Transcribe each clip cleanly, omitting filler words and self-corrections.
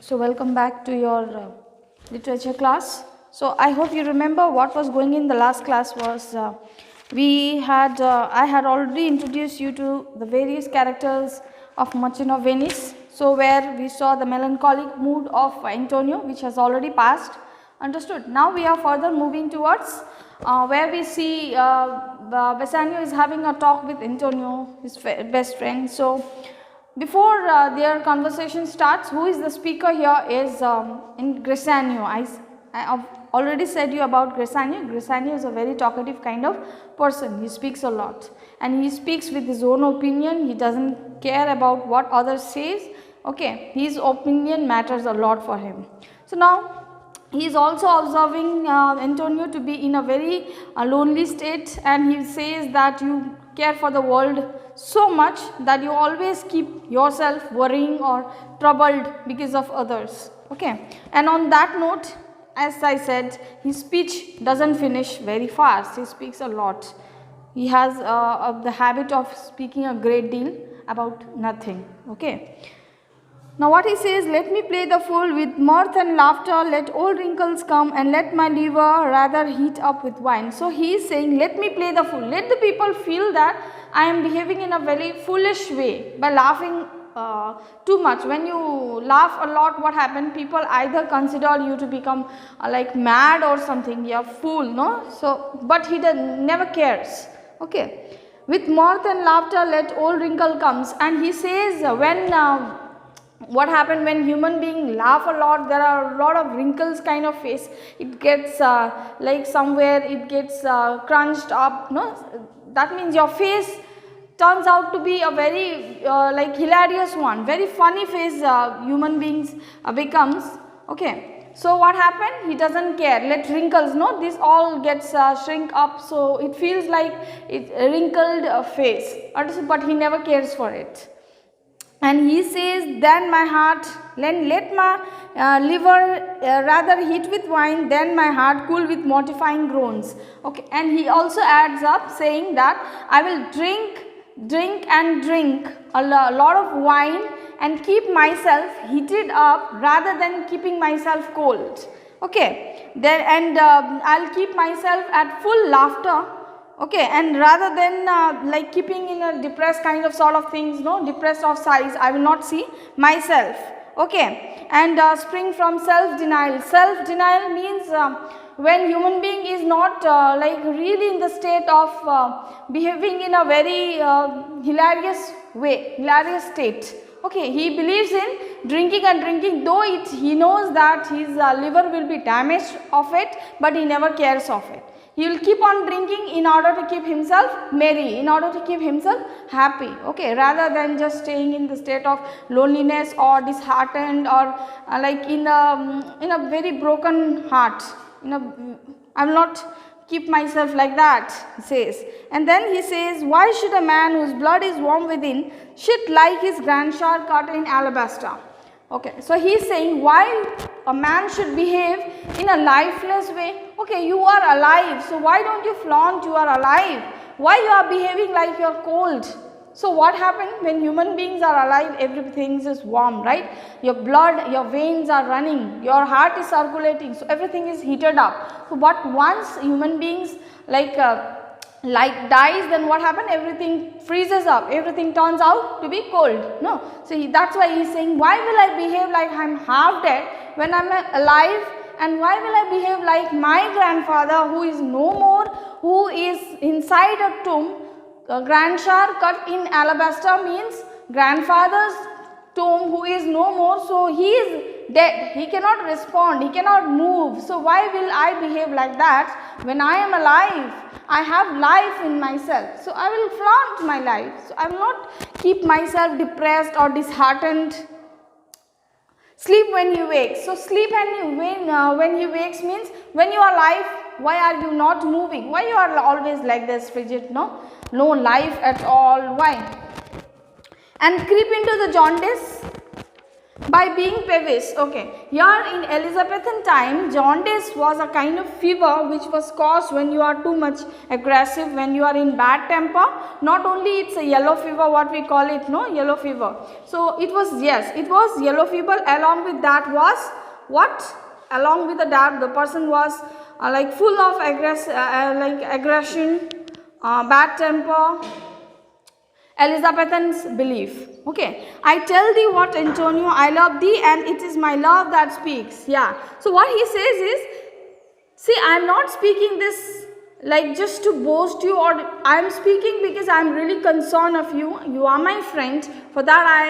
So welcome back to your literature class. So I hope you remember what was going in the last class was I had already introduced you to the various characters of Merchant of Venice. So where we saw the melancholic mood of Antonio, which has already passed. Understood. Now we are further moving towards where we see Bassanio is having a talk with Antonio, his best friend. So before their conversation starts, who is the speaker here is in Grisanio. I have already said you about Grisanio. Grisanio is a very talkative kind of person. He speaks a lot and he speaks with his own opinion. He doesn't care about what others says. Okay, his opinion matters a lot for him. So now he is also observing Antonio to be in a very lonely state, and he says that you care for the world so much that you always keep yourself worrying or troubled because of others. Okay, and on that note, as I said, his speech doesn't finish very fast. He speaks a lot. He has the habit of speaking a great deal about nothing. Okay. Now what he says, let me play the fool with mirth and laughter, let old wrinkles come and let my liver rather heat up with wine. So he is saying, let me play the fool, let the people feel that I am behaving in a very foolish way by laughing too much. When you laugh a lot, what happens? People either consider you to become like mad or something, you are fool, no? So, but he never cares, okay. With mirth and laughter, let old wrinkle comes, and he says when what happened when human being laugh a lot, there are a lot of wrinkles kind of face. It gets like somewhere it gets crunched up, no? That means your face turns out to be a very like hilarious one, very funny face human beings becomes, okay. So what happened? He doesn't care. Let wrinkles, no, this all gets shrink up, so it feels like it wrinkled face, but he never cares for it. And he says, then my heart, let my liver rather heat with wine, then my heart cool with mortifying groans. Okay, and he also adds up saying that I will drink a lot of wine and keep myself heated up rather than keeping myself cold. Okay, then and I'll keep myself at full laughter. Okay, and rather than like keeping in a depressed kind of sort of things, no, depressed of size, I will not see myself. Okay, and spring from self-denial. Self-denial means when human being is not like really in the state of behaving in a very hilarious way, hilarious state. Okay, he believes in drinking and drinking, though he knows that his liver will be damaged of it, but he never cares of it. He will keep on drinking in order to keep himself merry, in order to keep himself happy, okay, rather than just staying in the state of loneliness or disheartened or like in a very broken heart. I will not keep myself like that, he says. And then he says, why should a man whose blood is warm within shit like his grandchild cut in alabaster? Okay, so he is saying why a man should behave in a lifeless way. Okay, you are alive, so why don't you flaunt you are alive? Why you are behaving like you are cold? So what happened when human beings are alive? Everything is warm, right? Your blood, your veins are running, your heart is circulating, so everything is heated up. So but once human beings like dies, then what happened? Everything freezes up, everything turns out to be cold, no? So that's why he is saying, why will I behave like I am half dead when I am alive, and why will I behave like my grandfather who is no more, who is inside a tomb? Grandchild cut in alabaster means grandfather's tomb who is no more, so he is dead, he cannot respond, he cannot move. So why will I behave like that when I am alive? I have life in myself, so I will flaunt my life. So I will not keep myself depressed or disheartened. Sleep when he wakes. So sleep when he wakes means when you are alive, why are you not moving? Why you are always like this, frigid? No life at all. Why? And creep into the jaundice. By being peevish. Okay, here in Elizabethan time, jaundice was a kind of fever which was caused when you are too much aggressive, when you are in bad temper. Not only it's a yellow fever, what we call it, no, yellow fever. So it was, yes, it was yellow fever. Along with that was what? Along with that, the person was like full of aggression, bad temper. Elizabethan's belief. Okay, I tell thee what, Antonio, I love thee, and it is my love that speaks. Yeah. So what he says is, see, I am not speaking this like just to boast you, or I am speaking because I am really concerned of you. You are my friend. For that I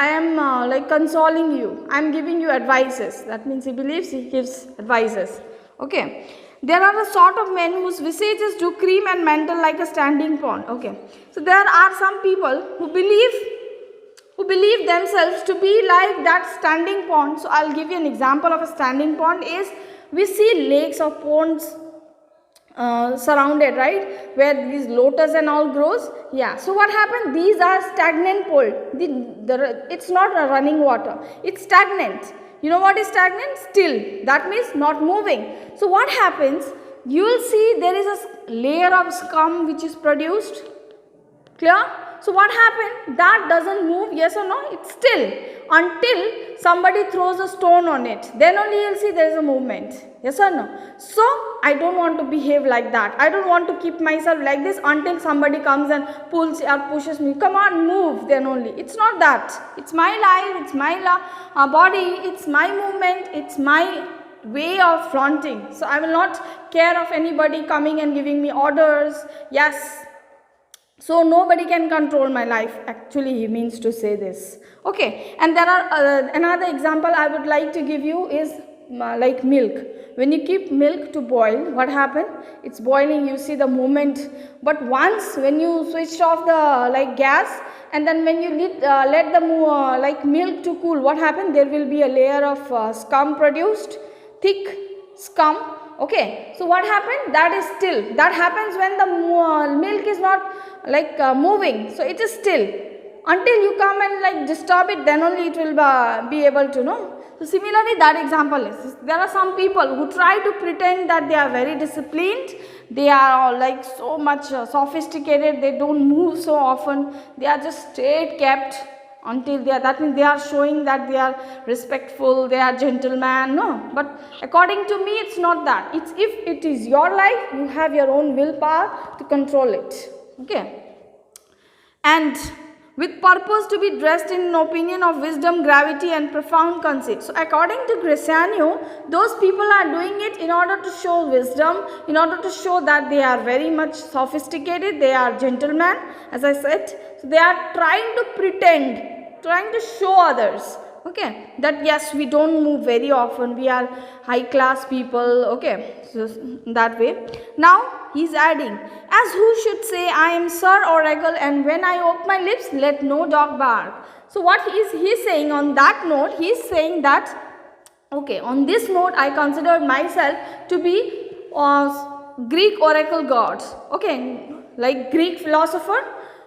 am like consoling you. I am giving you advices. That means he believes he gives advices. Okay. There are a sort of men whose visages do cream and mantle like a standing pond. Okay. So there are some people who believe themselves to be like that standing pond. So I'll give you an example of a standing pond is, we see lakes or ponds surrounded, right, where these lotus and all grows. Yeah. So what happened? These are stagnant pond. It's not a running water. It's stagnant. You know what is stagnant? Still. That means not moving. So what happens? You will see there is a layer of scum which is produced. Clear? So what happened? That doesn't move, yes or no? It's still until somebody throws a stone on it. Then only you will see there is a movement. Yes or no? So I don't want to behave like that. I don't want to keep myself like this until somebody comes and pulls or pushes me. Come on, move. Then only. It's not that. It's my life. It's my body. It's my movement. It's my way of flaunting. So I will not care of anybody coming and giving me orders. Yes. So nobody can control my life. Actually, he means to say this. Okay. And there are another example I would like to give you is like milk. When you keep milk to boil, what happened? It's boiling, you see the movement. But once when you switched off the gas, and then when you let the milk to cool, what happened? There will be a layer of scum produced, thick scum. Okay. So what happened? That is still. That happens when the milk is not moving. So it is still. Until you come and disturb it, then only it will be able to know. So similarly, that example is, there are some people who try to pretend that they are very disciplined, they are all so much sophisticated, they don't move so often, they are just straight kept until that means they are showing that they are respectful, they are gentlemen. No, but according to me, it's not that. It's if it is your life, you have your own willpower to control it. Okay. And with purpose to be dressed in an opinion of wisdom, gravity and profound conceit. So according to Graciano, those people are doing it in order to show wisdom, in order to show that they are very much sophisticated, they are gentlemen, as I said. So they are trying to pretend, trying to show others, okay, that yes, we don't move very often, we are high class people, okay, so that way. Now he is adding, as who should say, I am Sir Oracle, and when I open my lips, let no dog bark. So what is he saying on that note? He is saying that, okay, on this note, I considered myself to be Greek oracle gods, okay, like Greek philosopher,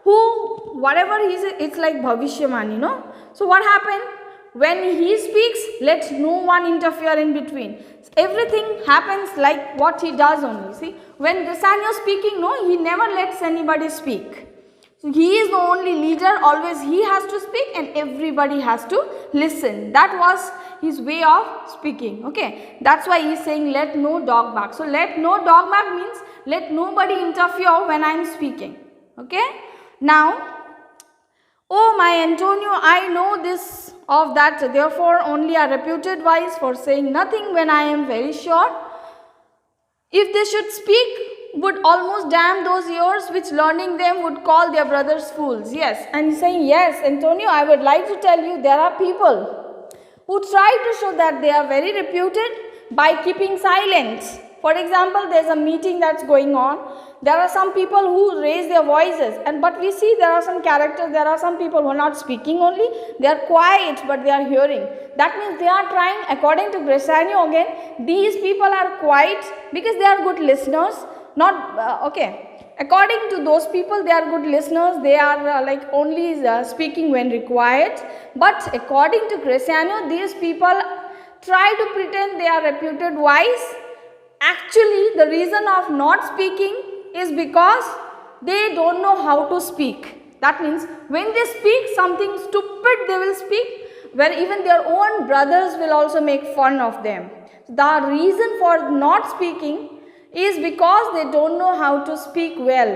who whatever he says, it's like Bhavishyamani, no? So what happened? When he speaks, let no one interfere in between. Everything happens like what he does only. See, when Graciano is speaking, no, he never lets anybody speak. So he is the only leader, always he has to speak and everybody has to listen. That was his way of speaking. Okay, that's why he is saying let no dog bark. So let no dog bark means let nobody interfere when I am speaking. Okay, now, oh my Antonio, I know this of that, therefore only are reputed wise for saying nothing when I am very sure. If they should speak, would almost damn those ears which learning them would call their brothers fools. Yes, and he's saying, yes, Antonio, I would like to tell you there are people who try to show that they are very reputed by keeping silent. For example, there is a meeting that's going on. There are some people who raise their voices, but we see there are some characters, there are some people who are not speaking only, they are quiet but they are hearing. That means they are trying, according to Graciano again, these people are quiet because they are good listeners, not, okay. According to those people, they are good listeners, they are like only speaking when required. But according to Graciano, these people try to pretend they are reputed wise. Actually, the reason of not speaking is because they don't know how to speak. That means when they speak something stupid, they will speak, where even their own brothers will also make fun of them. The reason for not speaking is because they don't know how to speak well.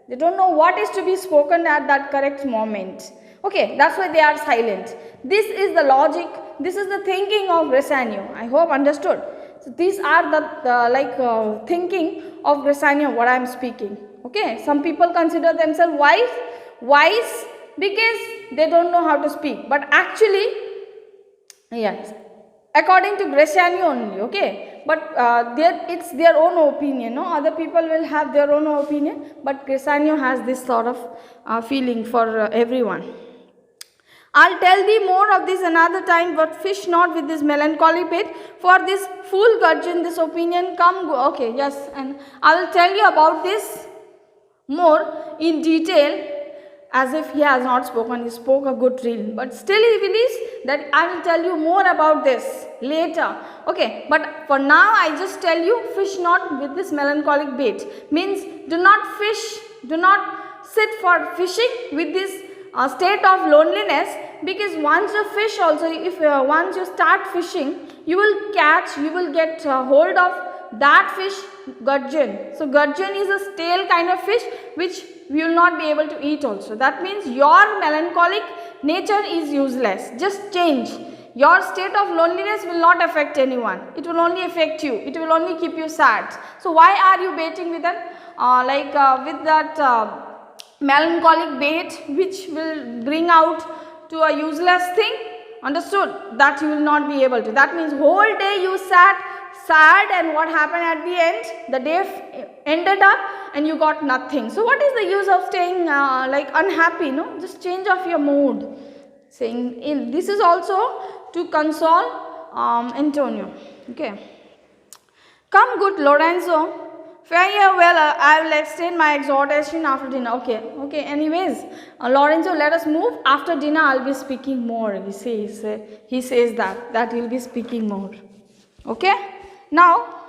They don't know what is to be spoken at that correct moment. Okay, that's why they are silent. This is the logic, this is the thinking of Graciano. I hope understood. So these are the thinking of Graciano, what I am speaking. Okay, some people consider themselves wise because they don't know how to speak. But actually, yes, according to Graciano only, okay, but it's their own opinion, no, other people will have their own opinion, but Graciano has this sort of feeling for everyone. I'll tell thee more of this another time, but fish not with this melancholy bait, for this fool gudgeon, this opinion come go. Okay, yes, and I will tell you about this more in detail. As if he has not spoken, he spoke a good deal, but still he believes that I will tell you more about this later. Okay, but for now I just tell you, fish not with this melancholic bait, means do not fish, do not sit for fishing with this state of loneliness, because once you fish also, if once you start fishing, you will catch, you will get hold of that fish, gudgeon. So gudgeon is a stale kind of fish which we will not be able to eat also. That means your melancholic nature is useless. Just change. Your state of loneliness will not affect anyone. It will only affect you. It will only keep you sad. So why are you baiting with that with that melancholic bait which will bring out to a useless thing? Understood? That you will not be able to. That means whole day you sat sad, and what happened at the end? The day ended up and you got nothing. So what is the use of staying unhappy? No, just change of your mood. Saying this is also to console Antonio. Okay. Come, good Lorenzo. Well, I will extend my exhortation after dinner. Okay. Anyways, Lorenzo, let us move. After dinner, I'll be speaking more. He says that he'll be speaking more. Okay. Now,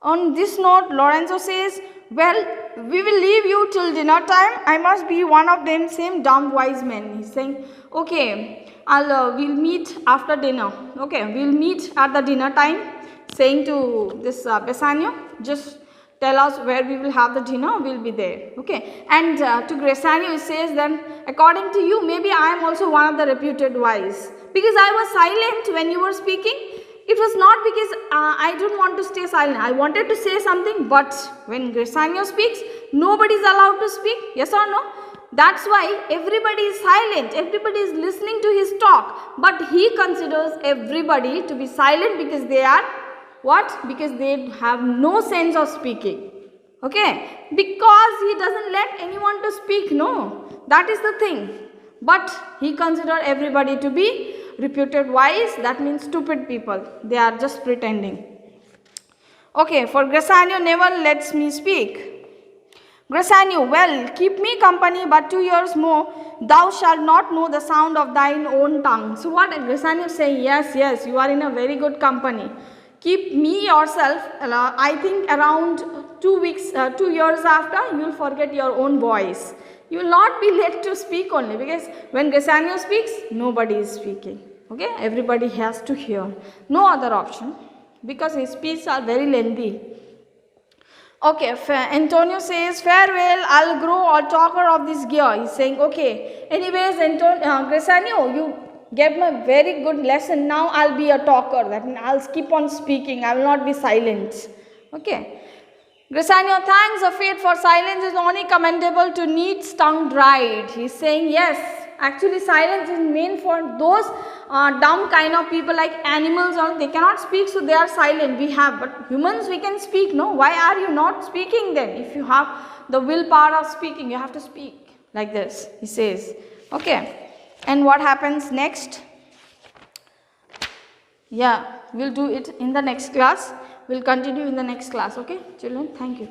on this note, Lorenzo says, well, we will leave you till dinner time. I must be one of them same dumb wise men. He's saying, okay, we'll meet after dinner. Okay, we'll meet at the dinner time. Saying to this Bassanio, just tell us where we will have the dinner, we'll be there. Okay, and to Graciano he says, then according to you, maybe I am also one of the reputed wise, because I was silent when you were speaking. It was not because I didn't want to stay silent. I wanted to say something, but when Graciano speaks, nobody is allowed to speak. Yes or no? That's why everybody is silent. Everybody is listening to his talk. But he considers everybody to be silent because they are what? Because they have no sense of speaking. Okay? Because he doesn't let anyone to speak. No. That is the thing. But he considers everybody to be reputed wise. That means stupid people. They are just pretending. Okay, for Graciano never lets me speak. Graciano, well, keep me company but 2 years more, thou shalt not know the sound of thine own tongue. So what Graciano is saying, yes, you are in a very good company. Keep me yourself, I think around 2 years after, you will forget your own voice. You will not be let to speak only, because when Graciano speaks, nobody is speaking. Okay, everybody has to hear. No other option, because his speeches are very lengthy. Okay, Antonio says, farewell, I'll grow a talker of this gear. He's saying, okay, anyways, Graciano, you gave me a very good lesson. Now I'll be a talker. That means I'll keep on speaking. I will not be silent. Okay. Graciano thanks the fate, for silence is only commendable to needs tongue dried. He's saying, yes, actually silence is meant for those dumb kind of people, like animals, or they cannot speak, so they are silent. We have, but humans, we can speak. No, why are you not speaking then? If you have the willpower of speaking, you have to speak like this, he says. Okay, and what happens next? Yeah, we'll do it in the next class. We'll continue in the next class. Okay, children, thank you.